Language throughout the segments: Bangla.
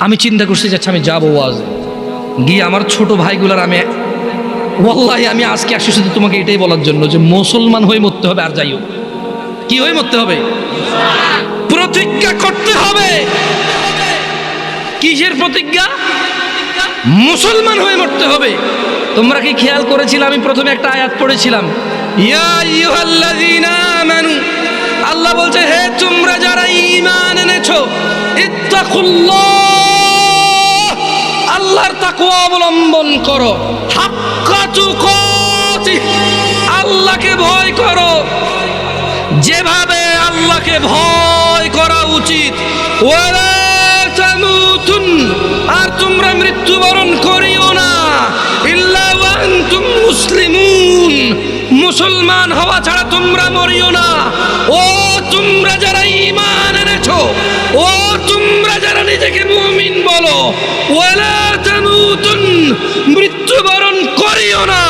আমি চিন্তা করতে যাচ্ছি আমি যাবো ওয়াজে, গিয়ে আমার ছোট ভাইগুলার আমি ওয়াল্লাহি আমি আজকে আসছি শুধু তোমাকে এটাই বলার জন্য যে মুসলমান হয়ে মরতে হবে। আর যাইও কি হয়ে মরতে হবে? প্রতিজ্ঞা করতে হবে। কিসের প্রতিজ্ঞা? মুসলমান হয়ে মরতে হবে। তোমরা কি খেয়াল করেছিলে আমি প্রথমে একটা আয়াত পড়েছিলাম, ইয়া আইয়ুহাল্লাযীনা আমানু, আল্লাহ বলছে হে তোমরা যারা ঈমান এনেছো, ইত্তাকুল্লাহ, আল্লাহর তাকওয়া অবলম্বন করো, হাক্কা তুকাতিহ, আল্লাহকে ভয় করো যেভাবে আল্লাহকে ভয় করা উচিত, ওয়ালা তামুতুন, আর তোমরা মৃত্যুবরণ করিও না, ইল্লা ওয়া আনতুম মুসলিমুন, মুসলমান হওয়া ছাড়া তোমরা মরিও না। ও তোমরা যারা ঈমান এনেছো, ও তোমরা যারা নিজেকে মুমিন বলো, ওয়ালা তামুতুন, মৃত্যুবরণ করিও না,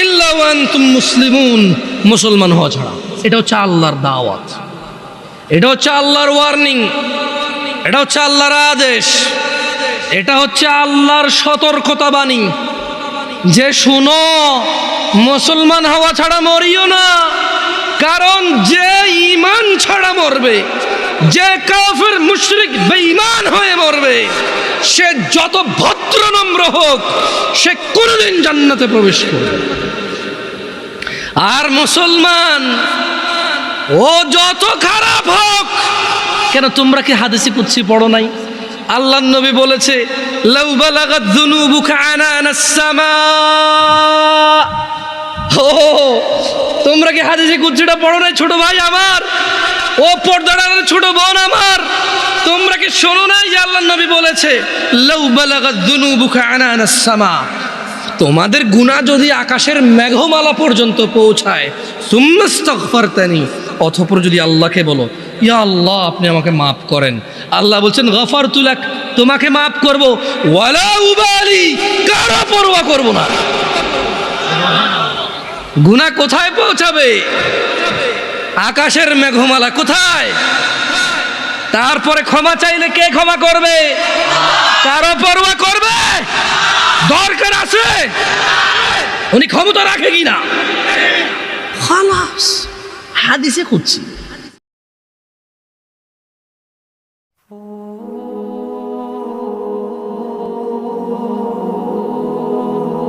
ইল্লা ওয়া আনতুম মুসলিমুন, মুসলমান হওয়া ছাড়া। এটা হচ্ছে আল্লাহর দাওয়াত, এটা হচ্ছে আল্লাহর ওয়ার্নিং, এটা হচ্ছে আল্লাহর আদেশ, এটা হচ্ছে আল্লাহর সতর্কতা বাণী যে শুনো মুসলমান হওয়া ছাড়া মরিও না। কারণ যে ঈমান ছাড়া মরবে, যে কাফের মুশরিক বেঈমান হয়ে মরবে, সে যত ভদ্র নম্র হোক সে কোনোদিন জান্নাতে প্রবেশ করবে। আর মুসলমান ও যত খারাপ হোক কেন, তোমরা কি হাদিসে কুদসি পড়ো নাই? আল্লাহর নবী বলেছে লাউ বালাগাত যুনুবুকা আনানাস সামা। ও তোমরা কি হাদিসে কুদসিটা পড়ো নাই ছোট ভাই আমার, ও পর্দার ছোট বোন আমার, তোমরা কি শোনো নাই যে আল্লাহর নবী বলেছে লাউ বালাগাত যুনুবুকা আনানাস সামা, তোমাদের গুনাহ যদি আকাশের মেঘমালা পর্যন্ত পৌঁছায়, সুম্মাস্তাগফারতানি, অতঃপর যদি আল্লাহকে বলো ইয়া আল্লাহ আপনি আমাকে মাফ করেন, আল্লাহ বলছেন গফারতু লাক, তোমাকে মাফ করব, ওয়ালা উবালি, কারো পরোয়া করব না। গুনাহ কোথায় পৌঁছাবে? আকাশের মেঘমালা কোথায়? তারপরে ক্ষমা চাইলে কে ক্ষমা করবে? কারো পরোয়া করবে? দরকার আছে উনি ক্ষমতা রাখে কিনা, খালাস হাদিসে খুঁজছি।